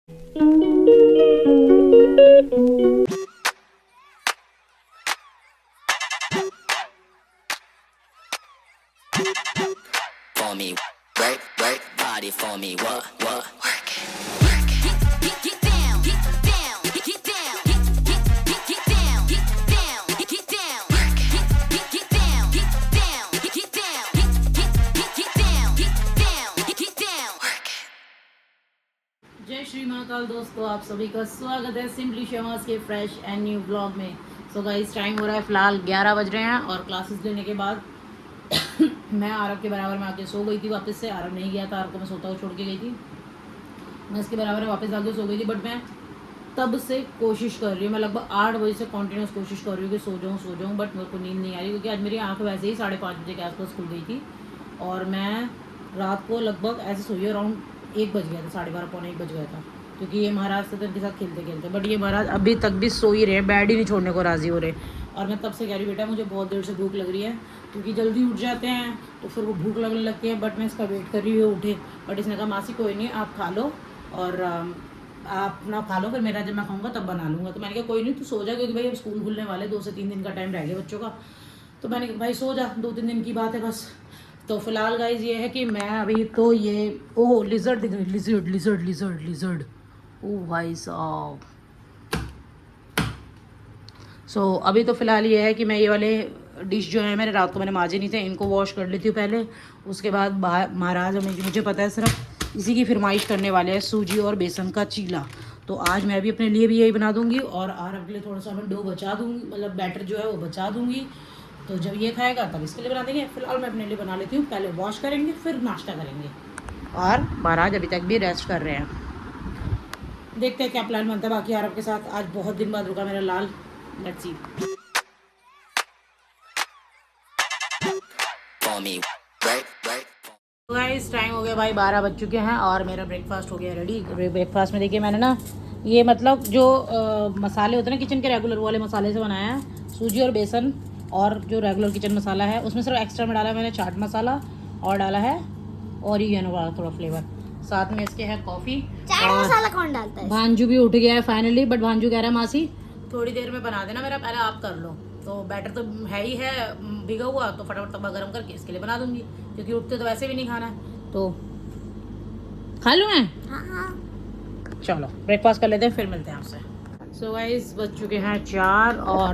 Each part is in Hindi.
For me, work, body for me, what, work it. Get down, get down, get down, get down, get down, get down, get down, get down, get down, get down, get down, work it. जय श्री महाकाल दोस्तों, आप सभी का स्वागत है सिंपली शमास के फ्रेश एंड न्यू ब्लॉग में। सो गाइस, टाइम हो रहा है फिलहाल 11 बज रहे हैं और क्लासेस लेने के बाद मैं आरब के बराबर में आके सो गई थी। वापस से आरब नहीं गया था, आरब को मैं सोता हुआ छोड़ के गई थी। मैं इसके बराबर में वापस आके सो गई थी, बट मैं तब से कोशिश कर रही हूँ। मैं लगभग 8 बजे से कंटिन्यूस कोशिश कर रही हूँ कि सो जाऊँ, बट मेरे को नींद नहीं आ रही, क्योंकि आज मेरी आँख वैसे ही 5:30 बजे के आसपास खुल गई थी और मैं रात को लगभग ऐसे सोई अराउंड 1 बज गया था, 12:30 पौने 1 बज गया था, क्योंकि ये महाराज से तो इनके साथ खेलते खेलते, बट ये महाराज अभी तक भी सो ही रहे, बेड ही नहीं छोड़ने को राज़ी हो रहे। और मैं तब से कह रही बेटा मुझे बहुत देर से भूख लग रही है, क्योंकि जल्दी उठ जाते हैं तो फिर वो भूख लगने लगती है। बट मैं इसका वेट कर रही हूँ उठे, बट इसने कहा मासी कोई नहीं, आप खा लो और आप ना खा लो, फिर मेरा जब मैं खाऊंगा तब बना लूँगा। तो मैंने कहा कोई नहीं तू सो जा, क्योंकि भाई अब स्कूल खुलने वाले 2 से 3 दिन का टाइम रह गया बच्चों का। तो मैंने कहा भाई सो जा, 2-3 दिन की बात है बस। तो फिलहाल गाइज ये है कि मैं अभी तो ये ओह लिजर्ड दिख रही, लिजर्ड लिजर्ड लिजर्ड लिजर्ड, ओह भाई साहब। सो अभी तो फ़िलहाल ये है कि मैं ये वाले डिश जो है मैंने रात को मैंने माजे नहीं थे, इनको वॉश कर लेती हूँ पहले। उसके बाद महाराज मुझे पता है सिर्फ इसी की फरमाइश करने वाले हैं, सूजी और बेसन का चीला। तो आज मैं भी अपने लिए भी यही बना दूँगी और आरब के लिए थोड़ा सा मैं डो बचा दूँगी, मतलब बैटर जो है वो बचा दूँगी। तो जब ये खाएगा तब इसके लिए बना देंगे। फिलहाल मैं अपने लिए बना लेती हूँ, पहले वॉश करेंगे फिर नाश्ता करेंगे। और महाराज अभी तक भी रेस्ट कर रहे हैं, देखते हैं क्या प्लान बनता है बाकी आरब के साथ। आज बहुत दिन बाद रुका मेरा लाल, let's see. For me, work. Guys time हो गया भाई 12 बज चुके हैं और मेरा ब्रेकफास्ट हो गया रेडी। ब्रेकफास्ट में देखिए मैंने ना ये मतलब जो मसाले होते हैं ना किचन के रेगुलर वाले मसाले से बनाया है, सूजी और बेसन और जो रेगुलर किचन मसाला है उसमें सिर्फ एक्स्ट्रा में डाला है मैंने चाट मसाला और डाला है ऑरिगेनो वाला थोड़ा फ्लेवर, साथ में इसके है कॉफ़ी। चाट मसाला कौन डालता है? भांजू भी उठ गया है फाइनली, बट भांजू कह रहा है मासी थोड़ी देर में बना देना मेरा, पहले आप कर लो। तो बैटर तो है ही है भिगा हुआ, तो फटाफट तवा गर्म करके इसके लिए बना दूंगी, क्योंकि उठते तो वैसे भी नहीं खाना है। तो खा लूँ मैं? हाँ। चलो ब्रेकफास्ट कर लेते हैं, फिर मिलते हैं आपसे। सो गाइस बज चुके हैं 4 और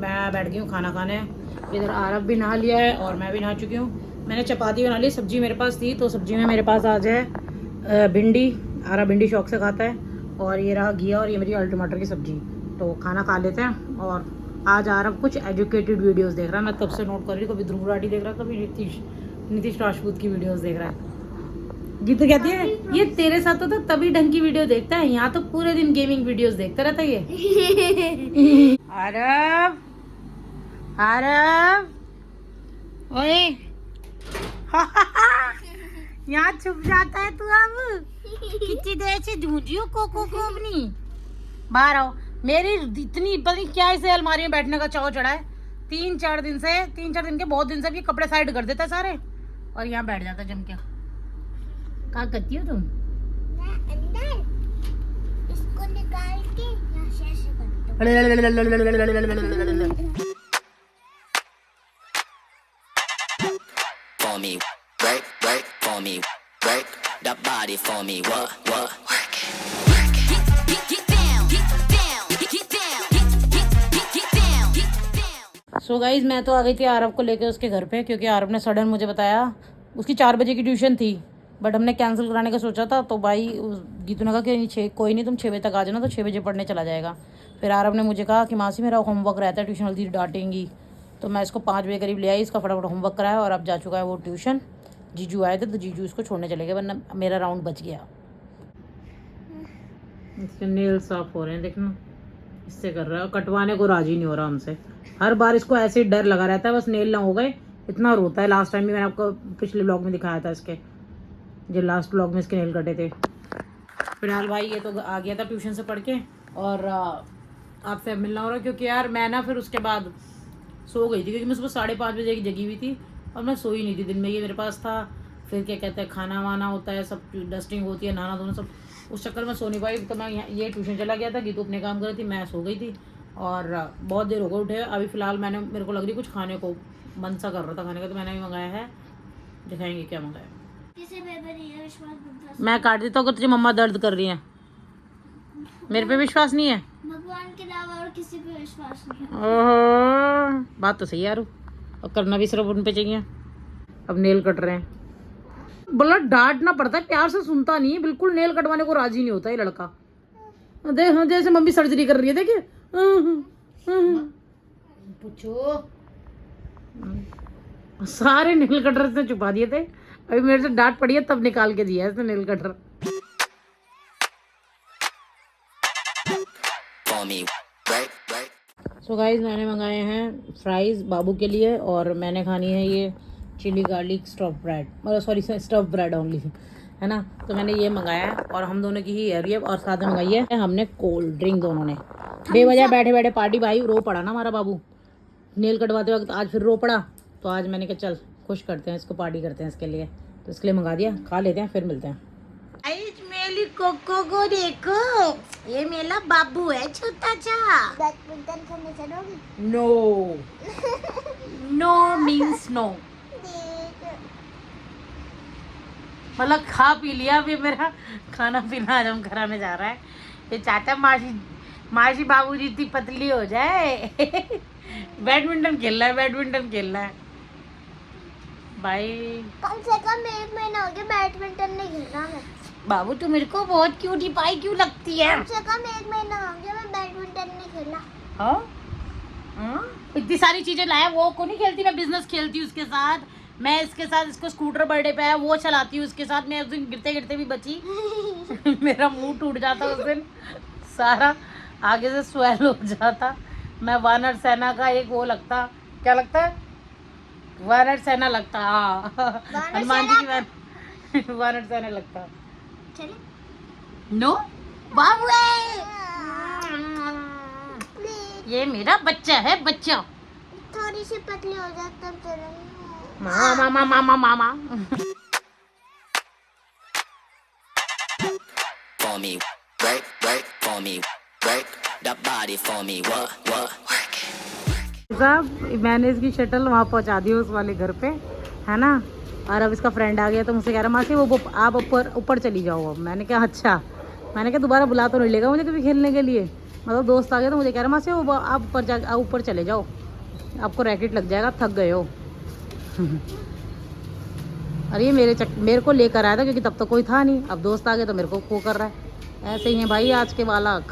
मैं बैठ गई हूँ खाना खाने। इधर आरब भी नहा लिया है और मैं भी नहा चुकी हूँ। मैंने चपाती बना ली, सब्जी मेरे पास थी, तो सब्जी में मेरे पास आज है भिंडी। आरब भिंडी शौक से खाता है, और ये रहा घिया और ये मेरी आलू टमाटर की सब्जी। तो खाना खा लेते हैं। और आज आरब कुछ एजुकेटेड वीडियोस देख रहा है, मैं तब से नोट कर रही हूँ, कभी ध्रुव राठी देख रहा है, कभी नीतीश राजपूत की वीडियोस देख रहा है। गीतू कहती है ये तेरे साथ तो तभी ढंग की वीडियो देखता है, यहाँ तो पूरे दिन गेमिंग वीडियोस देखता रहता है ये। आरब आरब ओए यहाँ छुप जाता है तू अब, कितनी देर से ढूंढियो कोको को अपनी। बाहर आओ, मेरी इतनी पता नहीं क्या इसे अलमारी में बैठने का चाव चढ़ा है। 3-4 दिन के बहुत दिन से ये कपड़े साइड कर देता है सारे और यहाँ बैठ जाता है जम के। क्या करती हो तुम? मैं अंदर इसको निकाल के यहाँ से ऐसे करता हूँ। For me, work, for me, work, that body for me, what, work it. Get down, get down. So guys मैं तो आ गई थी आरब को लेकर उसके घर पे, क्योंकि आरब ने सडन मुझे बताया उसकी 4 बजे की ट्यूशन थी, बट हमने कैंसिल कराने का सोचा था। तो भाई गीतू ने कहा कि कोई नहीं तुम 6 बजे तक आ जाना, तो 6 बजे पढ़ने चला जाएगा। फिर आरब ने मुझे कहा कि मासी मेरा होमवर्क रहता है, ट्यूशन वाली डांटेंगी। तो मैं इसको 5 बजे करीब ले आई, इसका फटाफट होमवर्क कराया और अब जा चुका है वो ट्यूशन। जीजू आए थे तो जीजू इसको छोड़ने चले गए, वरना मेरा राउंड बच गया। इसके नेल साफ हो रहे हैं, देखना इससे कर रहा है, कटवाने को राजी नहीं हो रहा हमसे। हर बार इसको ऐसे ही डर लगा रहता है बस नेल ना हो गए, इतना रोता है। लास्ट टाइम भी मैंने आपको पिछले ब्लॉग में दिखाया था इसके, जो लास्ट ब्लॉग में इसके नेल कटे थे। फिलहाल भाई ये तो आ गया था ट्यूशन से पढ़ के और आपसे मिलना हो रहा, क्योंकि यार मैं ना फिर उसके बाद सो गई थी, क्योंकि मैं सुबह 5:30 बजे की जगी हुई थी और मैं सोई नहीं थी दिन में। ये मेरे पास था फिर क्या कहते हैं खाना वाना होता है, सब डस्टिंग होती है, नहाना धोना सब, उस चक्कर में सो नहीं पाई। तो मैं ये ट्यूशन चला गया था, गीतू अपने काम कर रही थी, मैं सो गई थी और बहुत देर हो गई उठे। अभी फ़िलहाल मेरे को लग रही कुछ खाने को मन सा कर रहा था खाने का, तो मैंने भी मंगाया है, दिखाएंगे क्या मंगाया। मैं काट देता हूँ, तुझे मम्मा दर्द कर रही है, मेरे पे विश्वास नहीं है, भगवान के अलावा और किसी पे विश्वास नहीं है। ओहो बात तो सही है यार, और करना भी सिर्फ उन पे चाहिए। अब नेल कट रहे हैं, बोला डांटना पड़ता है, प्यार से सुनता नहीं है बिल्कुल, नेल कटवाने को राजी नहीं होता ये लड़का। देख जैसे मम्मी सर्जरी कर रही है, देखिए पूछो, सारे नेल कटर इसने छुपा दिए थे, अभी मेरे से डांट पड़ी है तब निकाल के दिया है इसने नेल कटर। सो गाइस मैंने मंगाए हैं फ्राइज बाबू के लिए, और मैंने खानी है ये चिली गार्लिक स्टफ ब्रेड, मतलब सॉरी स्टफ ब्रेड ओनली, है ना। तो मैंने ये मंगाया है और हम दोनों की ही है ये, और साथ में मंगाई है हमने कोल्ड ड्रिंक दोनों ने। बेवजह बैठे बैठे पार्टी, भाई रो पड़ा ना हमारा बाबू नेल कटवाते वक्त, आज फिर रो पड़ा, तो आज मैंने कहा चल खुश करते हैं इसको, पार्टी करते हैं इसके लिए, तो इसके लिए मंगा दिया, खा लेते हैं फिर मिलते हैं। मेरी कोको को देखो, ये मेरा बाबू है छोटा सा। बैडमिंटन खेलने चलोगी? नो नो मीन्स नो, मतलब खा पी लिया, अभी मेरा खाना पीना हजम कराने जा रहा है ये चाचा। मासी बाबू जी इतनी पतली हो जाए बैडमिंटन खेल रहा है, बैडमिंटन खेल रहा है भाई। कम से कम 1 महीना हो गया बैडमिंटन नहीं खेल रहा मैं। बाबू तू मेरे को बहुत क्यूटी पाई क्यों लगती है? कम से कम 1 महीना हो गया मैं बैडमिंटन नहीं खेला। हाँ इतनी सारी चीजें लाया, वो को नहीं खेलती, मैं बिजनेस खेलती हूँ उसके साथ, मैं इसके साथ, इसको स्कूटर बर्थडे पे है वो चलाती हूँ उसके साथ। मैं उस दिन गिरते गिरते भी बची मेरा मुंह टूट जाता उस दिन, सारा आगे से स्वेल हो जाता। मैं वानर सेना का एक वो लगता, क्या लगता है, वानर सेना लगता, हाँ हनुमान जी की वानर सेना लगता। नो बाबू ये मेरा बच्चा है, बच्चा। थोड़ी सी पतली हो जाए तब चलेंगे। मामा मामा मामा मामा For me, work for me, work the body for me, what, work it. साहब मैंने इसकी शटल वहाँ पहुँचा दी उस वाले घर पे, है ना। और अब इसका फ्रेंड आ गया तो मुझसे कह रहा मासी वो आप ऊपर चली जाओ। अब मैंने कहा अच्छा, मैंने कहा दोबारा बुला तो नहीं लेगा मुझे कभी खेलने के लिए, मतलब दोस्त आ गया तो मुझे कह रहा मासी वो आप ऊपर चले जाओ, आपको रैकेट लग जाएगा, थक गए हो अरे ये मेरे को लेकर आया था क्योंकि तब तो कोई था नहीं, अब दोस्त आ गए तो मेरे को खो कर रहा है। ऐसे ही है भाई आज के बालक।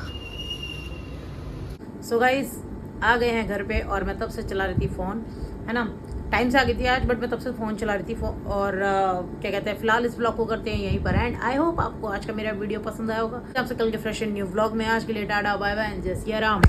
सो गाइस आ गए हैं घर पे, और मैं तब से चला रही थी फ़ोन, है ना, टाइम से आ गई थी आज, बट मैं तब से फ़ोन चला रही थी और क्या कहते हैं फिलहाल इस ब्लॉग को करते हैं यहीं पर एंड। आई होप आपको आज का मेरा वीडियो पसंद आया होगा। आपसे कल के फ्रेश एंड न्यू ब्लॉग में, आज के लिए टाटा बाय बाय एंड जय सिया राम।